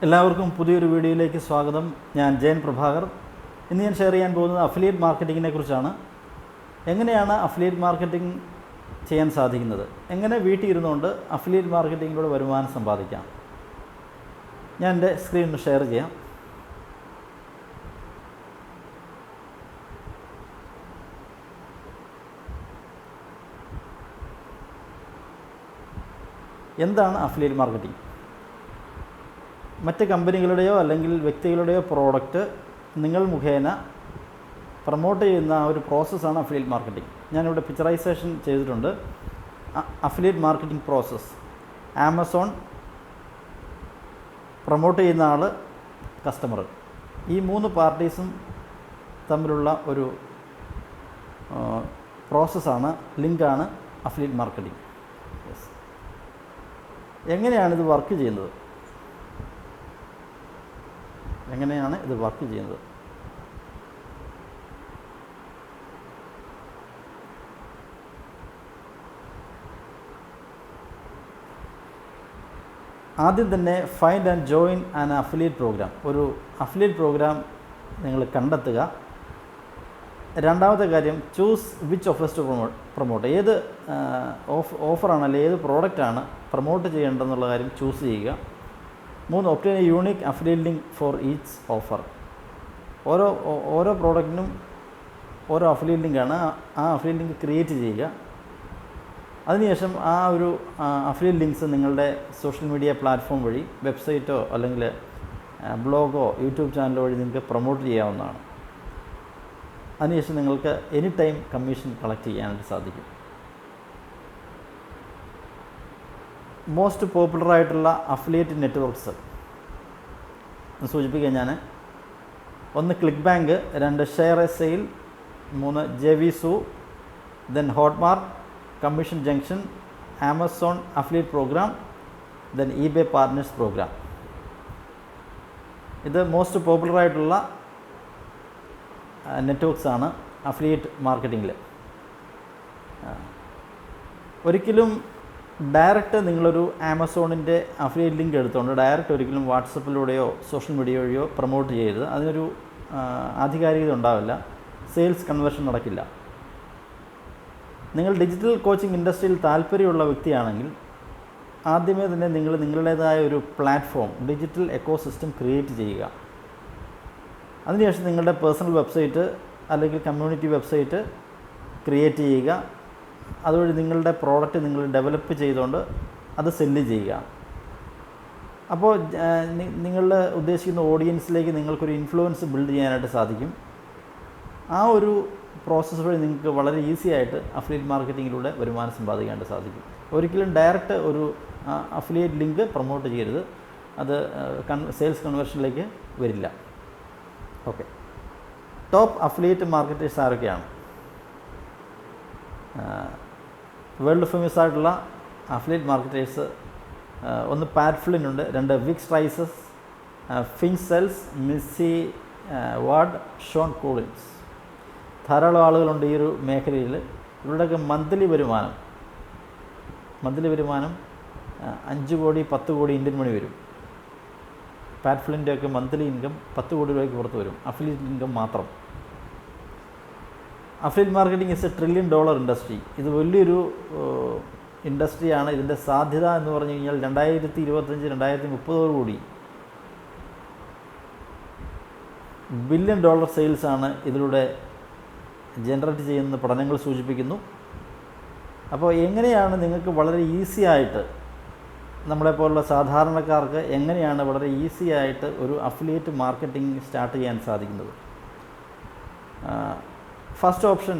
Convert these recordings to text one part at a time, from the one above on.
എല്ലാവർക്കും പുതിയൊരു വീഡിയോയിലേക്ക് സ്വാഗതം. ഞാൻ ജയൻ പ്രഭാകർ. ഇന്ന് ഞാൻ ഷെയർ ചെയ്യാൻ പോകുന്നത് അഫിലിയേറ്റ് മാർക്കറ്റിങ്ങിനെ കുറിച്ചാണ്. എങ്ങനെയാണ് അഫിലിയേറ്റ് മാർക്കറ്റിംഗ് ചെയ്യാൻ സാധിക്കുന്നത്, എങ്ങനെ വീട്ടിൽ ഇരുന്നുകൊണ്ട് അഫിലിയേറ്റ് മാർക്കറ്റിങ്ങിലൂടെ വരുമാനം സമ്പാദിക്കാം. ഞാൻ എൻ്റെ സ്ക്രീൻ ഒന്ന് ഷെയർ ചെയ്യാം. എന്താണ് അഫിലിയേറ്റ് മാർക്കറ്റിംഗ്? മറ്റ് കമ്പനികളുടെയോ അല്ലെങ്കിൽ വ്യക്തികളുടെയോ പ്രോഡക്റ്റ് നിങ്ങൾ മുഖേന പ്രൊമോട്ട് ചെയ്യുന്ന ആ ഒരു പ്രോസസ്സാണ് അഫിലിയേറ്റ് മാർക്കറ്റിംഗ്. ഞാനിവിടെ പിക്ചറൈസേഷൻ ചെയ്തിട്ടുണ്ട്. Affiliate marketing process. Amazon promote ചെയ്യുന്ന ആൾ, കസ്റ്റമർ, ഈ മൂന്ന് പാർട്ടീസും തമ്മിലുള്ള ഒരു പ്രോസസ്സാണ്, ലിങ്കാണ് അഫിലിയേറ്റ് മാർക്കറ്റിംഗ്. എങ്ങനെയാണിത് വർക്ക് ചെയ്യുന്നത്? ആദ്യം തന്നെ find and join an affiliate programme. ഒരു അഫിലിയേറ്റ് പ്രോഗ്രാം നിങ്ങൾ കണ്ടെത്തുക. രണ്ടാമത്തെ കാര്യം, choose which offers to promote. ഏത് ഓഫറാണ് അല്ലെങ്കിൽ ഏത് പ്രോഡക്റ്റാണ് പ്രൊമോട്ട് ചെയ്യേണ്ടതെന്നുള്ള കാര്യം ചൂസ് ചെയ്യുക. 3, obtain A unique affiliate link for each offer. ഓരോ പ്രോഡക്റ്റിനും ഓരോ അഫിലിയേറ്റ് ലിങ്കാണ്. ആ അഫിലിയേറ്റ് ലിങ്ക് ക്രിയേറ്റ് ചെയ്യുക. അതിനുശേഷം ആ ഒരു അഫിലിയേറ്റ് ലിങ്ക്സ് നിങ്ങളുടെ സോഷ്യൽ മീഡിയ പ്ലാറ്റ്ഫോം വഴി, വെബ്സൈറ്റോ അല്ലെങ്കിൽ ബ്ലോഗോ യൂട്യൂബ് ചാനലോ വഴി നിങ്ങൾക്ക് പ്രൊമോട്ട് ചെയ്യാവുന്നതാണ്. അതിനുശേഷം നിങ്ങൾക്ക് എനി ടൈം കമ്മീഷൻ കളക്ട് ചെയ്യാനായിട്ട് സാധിക്കും. മോസ്റ്റ് പോപ്പുലറായിട്ടുള്ള അഫിലിയേറ്റ് നെറ്റ്വർക്ക്സ് സൂചിപ്പിക്കാൻ ഞാൻ: 1 ClickBank, 2 ShareASale, 3 JVZoo, then Hotmart, commission junction, Amazon affiliate program, then eBay partners program. ഇത് മോസ്റ്റ് പോപ്പുലറായിട്ടുള്ള നെറ്റ്വർക്ക്സാണ് അഫിലിയേറ്റ് മാർക്കറ്റിങ്ങിൽ. ഒരിക്കലും ഡയറക്റ്റ് നിങ്ങളൊരു ആമസോണിൻ്റെ അഫിലിയേറ്റ് ലിങ്ക് എടുത്തുകൊണ്ട് ഡയറക്റ്റ് ഒരിക്കലും വാട്സപ്പിലൂടെയോ സോഷ്യൽ മീഡിയ വഴിയോ പ്രൊമോട്ട് ചെയ്യരുത്. അതിനൊരു ആധികാരികത ഉണ്ടാവില്ല, സെയിൽസ് കൺവേർഷൻ നടക്കില്ല. നിങ്ങൾ ഡിജിറ്റൽ കോച്ചിങ് ഇൻഡസ്ട്രിയിൽ താല്പര്യമുള്ള വ്യക്തിയാണെങ്കിൽ ആദ്യമേ തന്നെ നിങ്ങൾ നിങ്ങളുടേതായ ഒരു പ്ലാറ്റ്ഫോം, ഡിജിറ്റൽ എക്കോസിസ്റ്റം ക്രിയേറ്റ് ചെയ്യുക. അതിനുശേഷം നിങ്ങളുടെ പേഴ്സണൽ വെബ്സൈറ്റ് അല്ലെങ്കിൽ കമ്മ്യൂണിറ്റി വെബ്സൈറ്റ് ക്രിയേറ്റ് ചെയ്യുക. അതുവഴി നിങ്ങളുടെ പ്രോഡക്റ്റ് നിങ്ങൾ ഡെവലപ്പ് ചെയ്തുകൊണ്ട് അത് സെല്ല് ചെയ്യുക. അപ്പോൾ നിങ്ങളുടെ ഉദ്ദേശിക്കുന്ന ഓഡിയൻസിലേക്ക് നിങ്ങൾക്കൊരു ഇൻഫ്ലുവൻസ് ബിൽഡ് ചെയ്യാനായിട്ട് സാധിക്കും. ആ ഒരു പ്രോസസ്സ് വഴി നിങ്ങൾക്ക് വളരെ ഈസി ആയിട്ട് അഫിലിയേറ്റ് മാർക്കറ്റിങ്ങിലൂടെ വരുമാനം സമ്പാദിക്കാനായിട്ട് സാധിക്കും. ഒരിക്കലും ഡയറക്റ്റ് ഒരു അഫിലിയേറ്റ് ലിങ്ക് പ്രൊമോട്ട് ചെയ്യരുത്, അത് സെയിൽസ് കൺവേർഷനിലേക്ക് വരില്ല. ഓക്കെ, ടോപ്പ് അഫിലിയേറ്റ് മാർക്കറ്റേഴ്സ് ആരൊക്കെയാണ്? വേൾഡ് ഫേമസ് ആയിട്ടുള്ള അഫിലിയേറ്റ് മാർക്കറ്റേഴ്സ്: 1 പാറ്റ് ഫ്ലിൻ ഉണ്ട്, 2 വിക്സ് റൈസസ്, ഫിൻസെൽസ്, മിസ്സി വാർഡ്, ഷോൺ കോളിൻസ്. ധാരാളം ആളുകളുണ്ട് ഈ ഒരു മേഖലയിൽ. ഇവരുടെയൊക്കെ മന്ത്ലി വരുമാനം 5 കോടി 10 കോടി ഇന്ത്യൻ മണി വരും. പാറ്റ് ഫ്ലിൻ്റെയൊക്കെ മന്ത്ലി ഇൻകം 10 കോടി രൂപയ്ക്ക് പുറത്ത് വരും, അഫിലിയേറ്റ് ഇൻകം മാത്രം. Affiliate marketing is A $1 trillion industry. ഇത് വലിയൊരു ഇൻഡസ്ട്രിയാണ്. ഇതിൻ്റെ സാധ്യത എന്ന് പറഞ്ഞു കഴിഞ്ഞാൽ 2025-2030 കൂടി $1 ബില്യൺ സെയിൽസാണ് ഇതിലൂടെ ജനറേറ്റ് ചെയ്യുന്ന പഠനങ്ങൾ സൂചിപ്പിക്കുന്നു. അപ്പോൾ എങ്ങനെയാണ് നിങ്ങൾക്ക് വളരെ ഈസി ആയിട്ട്, നമ്മളെപ്പോലുള്ള സാധാരണക്കാർക്ക് എങ്ങനെയാണ് വളരെ ഈസി ആയിട്ട് ഒരു അഫിലിയേറ്റ് മാർക്കറ്റിംഗ് സ്റ്റാർട്ട് ചെയ്യാൻ സാധിക്കുന്നത്? ഫസ്റ്റ് ഓപ്ഷൻ,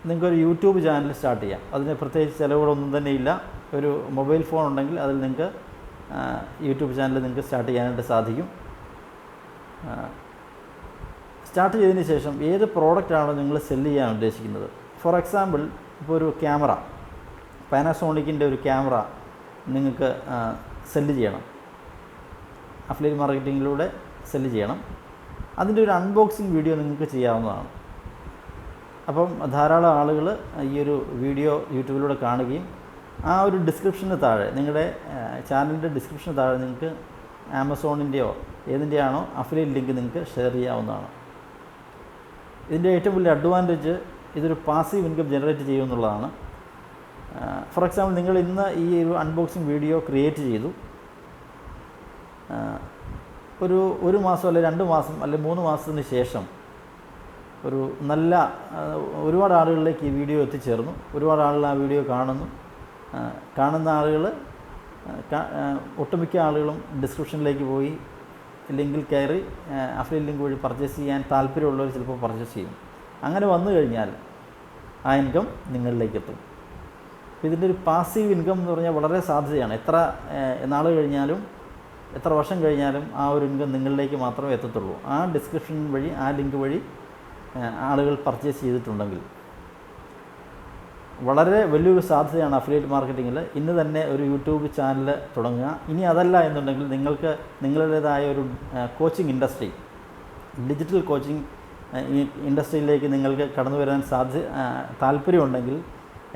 നിങ്ങൾക്കൊരു യൂട്യൂബ് ചാനൽ സ്റ്റാർട്ട് ചെയ്യാം. അതിന് പ്രത്യേകിച്ച് ചിലവുകളൊന്നും തന്നെ ഇല്ല. ഒരു മൊബൈൽ ഫോൺ ഉണ്ടെങ്കിൽ അതിൽ നിങ്ങൾക്ക് യൂട്യൂബ് ചാനൽ നിങ്ങൾക്ക് സ്റ്റാർട്ട് ചെയ്യാനായിട്ട് സാധിക്കും. സ്റ്റാർട്ട് ചെയ്തതിന് ശേഷം ഏത് പ്രോഡക്റ്റാണോ നിങ്ങൾ സെല്ല് ചെയ്യാൻ ഉദ്ദേശിക്കുന്നത്, ഫോർ എക്സാമ്പിൾ ഇപ്പോൾ ഒരു ക്യാമറ, പാനാസോണിക്കിൻ്റെ ഒരു ക്യാമറ നിങ്ങൾക്ക് സെല്ല് ചെയ്യണം, അഫിലിയേറ്റ് മാർക്കറ്റിങ്ങിലൂടെ സെല്ല് ചെയ്യണം. അതിൻ്റെ ഒരു അൺബോക്സിങ് വീഡിയോ നിങ്ങൾക്ക് ചെയ്യാവുന്നതാണ്. അപ്പം ധാരാളം ആളുകൾ ഈ ഒരു വീഡിയോ യൂട്യൂബിലൂടെ കാണുകയും ആ ഒരു ഡിസ്ക്രിപ്ഷന് താഴെ, നിങ്ങളുടെ ചാനലിൻ്റെ ഡിസ്ക്രിപ്ഷന് താഴെ നിങ്ങൾക്ക് ആമസോണിൻ്റെയോ ഏതിൻ്റെയാണോ അഫിലിയേറ്റ് ലിങ്ക് നിങ്ങൾക്ക് ഷെയർ ചെയ്യാവുന്നതാണ്. ഇതിൻ്റെ ഏറ്റവും വലിയ അഡ്വാൻറ്റേജ് ഇതൊരു പാസീവ് ഇൻകം ജനറേറ്റ് ചെയ്യുമെന്നുള്ളതാണ്. ഫോർ എക്സാമ്പിൾ, നിങ്ങൾ ഇന്ന് ഈ ഒരു അൺബോക്സിങ് വീഡിയോ ക്രിയേറ്റ് ചെയ്തു, ഒരു മാസം അല്ലെങ്കിൽ 2 മാസം അല്ലെങ്കിൽ 3 മാസത്തിന് ശേഷം ഒരു നല്ല ഒരുപാട് ആളുകളിലേക്ക് ഈ വീഡിയോ എത്തിച്ചേർന്നു, ഒരുപാട് ആളുകൾ ആ വീഡിയോ കാണുന്ന ആളുകൾ ഒട്ടുമിക്ക ആളുകളും ഡിസ്ക്രിപ്ഷനിലേക്ക് പോയി ലിങ്കിൽ കയറി അഫിലിയേറ്റ് ലിങ്ക് വഴി പർച്ചേസ് ചെയ്യാൻ താല്പര്യമുള്ളവർ ചിലപ്പോൾ പർച്ചേസ് ചെയ്യും. അങ്ങനെ വന്നു കഴിഞ്ഞാൽ ആ ഇൻകം നിങ്ങളിലേക്ക് എത്തും. ഇതിൻ്റെ ഒരു പാസീവ് ഇൻകം എന്ന് പറഞ്ഞാൽ വളരെ സാധ്യതയാണ്. എത്ര നാൾ കഴിഞ്ഞാലും എത്ര വർഷം കഴിഞ്ഞാലും ആ ഒരു ഇൻകം നിങ്ങളിലേക്ക് മാത്രമേ എത്തത്തുള്ളൂ. ആ ഡിസ്ക്രിപ്ഷൻ വഴി, ആ ലിങ്ക് വഴി ആളുകൾ പർച്ചേസ് ചെയ്തിട്ടുണ്ടെങ്കിൽ വളരെ വലിയൊരു സാധ്യതയാണ് അഫിലിയേറ്റ് മാർക്കറ്റിങ്ങിൽ. ഇന്ന് തന്നെ ഒരു യൂട്യൂബ് ചാനൽ തുടങ്ങുക. ഇനി അതല്ല എന്നുണ്ടെങ്കിൽ നിങ്ങൾക്ക് നിങ്ങളുടേതായ ഒരു കോച്ചിങ് ഇൻഡസ്ട്രി, ഡിജിറ്റൽ കോച്ചിങ് ഇൻഡസ്ട്രിയിലേക്ക് നിങ്ങൾക്ക് കടന്നു വരാൻ താല്പര്യമുണ്ടെങ്കിൽ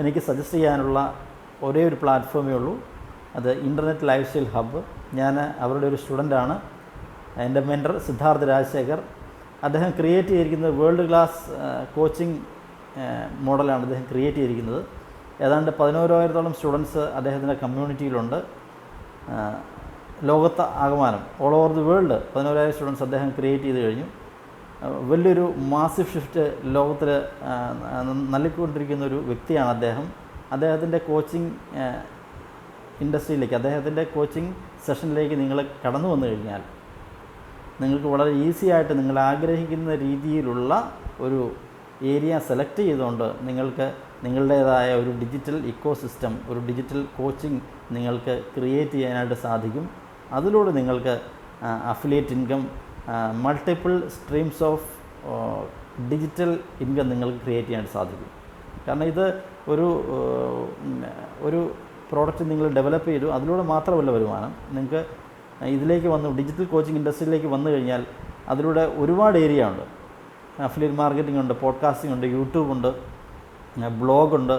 എനിക്ക് സജസ്റ്റ് ചെയ്യാനുള്ള ഒരേ ഒരു പ്ലാറ്റ്ഫോമേ ഉള്ളൂ. അത് ഇൻ്റർനെറ്റ് ലൈഫ് സ്റ്റൈൽ ഹബ്ബ്. ഞാൻ അവരുടെ ഒരു സ്റ്റുഡൻ്റാണ്. എൻ്റെ മെൻറ്റർ സിദ്ധാർത്ഥ് രാജശേഖർ. അദ്ദേഹം ക്രിയേറ്റ് ചെയ്തിരിക്കുന്നത് വേൾഡ് ക്ലാസ് കോച്ചിങ് മോഡലാണ് അദ്ദേഹം ക്രിയേറ്റ് ചെയ്തിരിക്കുന്നത്. ഏതാണ്ട് 11,000-ഓളം സ്റ്റുഡൻസ് അദ്ദേഹത്തിൻ്റെ കമ്മ്യൂണിറ്റിയിലുണ്ട്. ലോകത്ത് ആകമാനം all over the world 11,000 students അദ്ദേഹം ക്രിയേറ്റ് ചെയ്ത് കഴിഞ്ഞു. വലിയൊരു മാസീവ് ഷിഫ്റ്റ് ലോകത്തിൽ നൽകിക്കൊണ്ടിരിക്കുന്ന ഒരു വ്യക്തിയാണ് അദ്ദേഹം. അദ്ദേഹത്തിൻ്റെ കോച്ചിങ് ഇൻഡസ്ട്രിയിലേക്ക്, അദ്ദേഹത്തിൻ്റെ കോച്ചിങ് സെഷനിലേക്ക് നിങ്ങൾ കടന്നു വന്നു കഴിഞ്ഞാൽ നിങ്ങൾക്ക് വളരെ ഈസി ആയിട്ട് നിങ്ങൾ ആഗ്രഹിക്കുന്ന രീതിയിലുള്ള ഒരു ഏരിയ സെലക്ട് ചെയ്തുകൊണ്ട് നിങ്ങൾക്ക് നിങ്ങളുടേതായ ഒരു ഡിജിറ്റൽ ഇക്കോ സിസ്റ്റം, ഒരു ഡിജിറ്റൽ കോച്ചിങ് നിങ്ങൾക്ക് ക്രിയേറ്റ് ചെയ്യാനായിട്ട് സാധിക്കും. അതിലൂടെ നിങ്ങൾക്ക് affiliate income, multiple streams of digital income നിങ്ങൾക്ക് ക്രിയേറ്റ് ചെയ്യാനായിട്ട് സാധിക്കും. കാരണം ഇത് ഒരു പ്രോഡക്റ്റ് നിങ്ങൾ ഡെവലപ്പ് ചെയ്തു, അതിലൂടെ മാത്രമല്ല വരുമാനം. നിങ്ങൾക്ക് ഇതിലേക്ക് ഡിജിറ്റൽ കോച്ചിങ് ഇൻഡസ്ട്രിയിലേക്ക് വന്നു കഴിഞ്ഞാൽ അതിലൂടെ ഒരുപാട് ഏരിയ ഉണ്ട്. അഫിലിയേറ്റ് മാർക്കറ്റിംഗ് ഉണ്ട്, പോഡ്കാസ്റ്റിംഗ് ഉണ്ട്, യൂട്യൂബ് ഉണ്ട്, ബ്ലോഗുണ്ട്.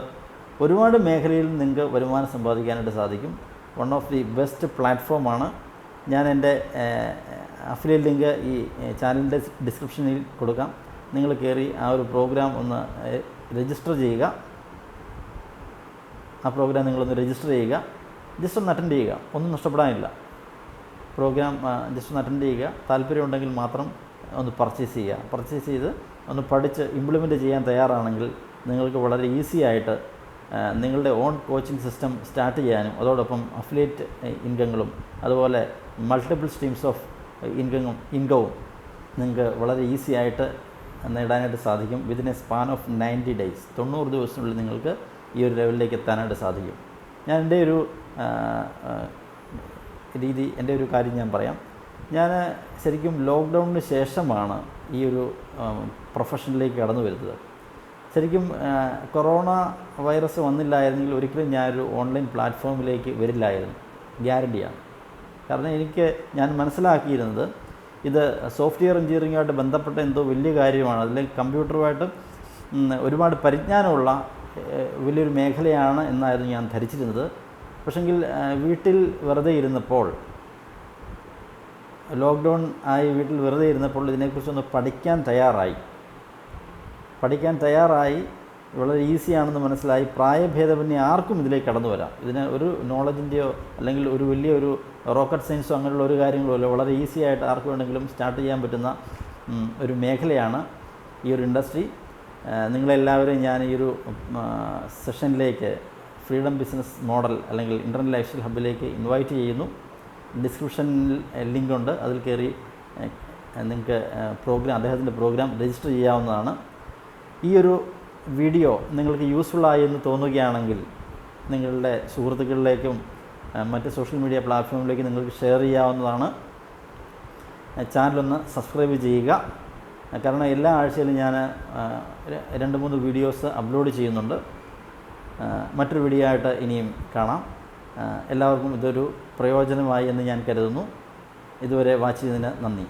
ഒരുപാട് മേഖലയിൽ നിങ്ങൾക്ക് വരുമാനം സമ്പാദിക്കാനായിട്ട് സാധിക്കും. വൺ ഓഫ് ദി ബെസ്റ്റ് പ്ലാറ്റ്ഫോമാണ്. ഞാൻ എൻ്റെ അഫിലിയേറ്റ് ലിങ്ക് ഈ ചാനലിൻ്റെ ഡിസ്ക്രിപ്ഷനിൽ കൊടുക്കാം. നിങ്ങൾ കയറി ആ ഒരു പ്രോഗ്രാം ഒന്ന് രജിസ്റ്റർ ചെയ്യുക. ആ പ്രോഗ്രാം നിങ്ങളൊന്ന് രജിസ്റ്റർ ചെയ്യുക. ജസ്റ്റ് ഒന്ന് അറ്റൻഡ് ചെയ്യുക, ഒന്നും നഷ്ടപ്പെടാനില്ല. പ്രോഗ്രാം ജസ്റ്റ് ഒന്ന് അറ്റൻഡ് ചെയ്യുക. താല്പര്യമുണ്ടെങ്കിൽ മാത്രം ഒന്ന് പർച്ചേസ് ചെയ്ത് ഒന്ന് പഠിച്ച് ഇംപ്ലിമെൻറ്റ് ചെയ്യാൻ തയ്യാറാണെങ്കിൽ നിങ്ങൾക്ക് വളരെ ഈസി ആയിട്ട് നിങ്ങളുടെ ഓൺ കോച്ചിങ് സിസ്റ്റം സ്റ്റാർട്ട് ചെയ്യാനും അതോടൊപ്പം അഫിലിയേറ്റ് ഇൻകങ്ങളും അതുപോലെ മൾട്ടിപ്പിൾ സ്ട്രീംസ് ഓഫ് ഇൻകവും നിങ്ങൾക്ക് വളരെ ഈസി ആയിട്ട് നേടാനായിട്ട് സാധിക്കും. Within A span of 90 days, 90 ദിവസത്തിനുള്ളിൽ നിങ്ങൾക്ക് ഈ ഒരു ലെവലിലേക്ക് എത്താനായിട്ട് സാധിക്കും. ഞാൻ എൻ്റെ ഒരു കാര്യം ഞാൻ പറയാം. ഞാൻ ശരിക്കും ലോക്ക്ഡൗണിന് ശേഷമാണ് ഈ ഒരു പ്രൊഫഷനിലേക്ക് കടന്നു വരുന്നത്. ശരിക്കും കൊറോണ വൈറസ് വന്നില്ലായിരുന്നെങ്കിൽ ഒരിക്കലും ഞാനൊരു ഓൺലൈൻ പ്ലാറ്റ്ഫോമിലേക്ക് വരില്ലായിരുന്നു, ഗ്യാരണ്ടിയാണ്. കാരണം ഞാൻ മനസ്സിലാക്കിയിരുന്നത് ഇത് സോഫ്റ്റ്വെയർ എഞ്ചിനീയറിങ്ങുമായിട്ട് ബന്ധപ്പെട്ട എന്തോ വലിയ കാര്യമാണ്, അല്ലെങ്കിൽ കമ്പ്യൂട്ടറുമായിട്ട് ഒരുപാട് പരിജ്ഞാനമുള്ള വലിയൊരു മേഖലയാണ് എന്നായിരുന്നു ഞാൻ ധരിച്ചിരുന്നത്. പക്ഷെങ്കിൽ വീട്ടിൽ വെറുതെ ഇരുന്നപ്പോൾ, ലോക്ക്ഡൗൺ ആയി വീട്ടിൽ വെറുതെ ഇരുന്നപ്പോൾ ഇതിനെക്കുറിച്ചൊന്ന് പഠിക്കാൻ തയ്യാറായി വളരെ ഈസിയാണെന്ന് മനസ്സിലായി. പ്രായഭേദമന്യേ ആർക്കും ഇതിലേക്ക് കടന്നു വരാം. ഇതിന് ഒരു നോളജിൻ്റെയോ അല്ലെങ്കിൽ ഒരു വലിയൊരു റോക്കറ്റ് സയൻസോ അങ്ങനെയുള്ള ഒരു കാര്യങ്ങളോ അല്ല, വളരെ ഈസി ആയിട്ട് ആർക്ക് വേണമെങ്കിലും സ്റ്റാർട്ട് ചെയ്യാൻ പറ്റുന്ന ഒരു മേഖലയാണ് ഈ ഒരു ഇൻഡസ്ട്രി. നിങ്ങളെല്ലാവരെയും ഞാൻ ഈ ഒരു സെഷനിലേക്ക്, ഫ്രീഡം ബിസിനസ് മോഡൽ അല്ലെങ്കിൽ ഇൻ്റർനെറ്റ് ലൈഫ് സ്റ്റൈൽ ഹബ്ബിലേക്ക് ഇൻവൈറ്റ് ചെയ്യുന്നു. ഡിസ്ക്രിപ്ഷനിൽ ലിങ്ക് ഉണ്ട്, അതിൽ കയറി നിങ്ങൾക്ക് അദ്ദേഹത്തിൻ്റെ പ്രോഗ്രാം രജിസ്റ്റർ ചെയ്യാവുന്നതാണ്. ഈ ഒരു വീഡിയോ നിങ്ങൾക്ക് യൂസ്ഫുള്ളായി എന്ന് തോന്നുകയാണെങ്കിൽ നിങ്ങളുടെ സുഹൃത്തുക്കളിലേക്കും മറ്റ് സോഷ്യൽ മീഡിയ പ്ലാറ്റ്ഫോമിലേക്കും നിങ്ങൾക്ക് ഷെയർ ചെയ്യാവുന്നതാണ്. ചാനലൊന്ന് സബ്സ്ക്രൈബ് ചെയ്യുക. കാരണം എല്ലാ ആഴ്ചയിലും ഞാൻ 2-3 വീഡിയോസ് അപ്ലോഡ് ചെയ്യുന്നുണ്ട്. മറ്റൊരു വീഡിയോ ആയിട്ട് ഇനിയും കാണാം. എല്ലാവർക്കും ഇതൊരു പ്രയോജനമായി എന്ന് ഞാൻ കരുതുന്നു. ഇതുവരെ വാച്ച് ചെയ്തതിന് നന്ദി.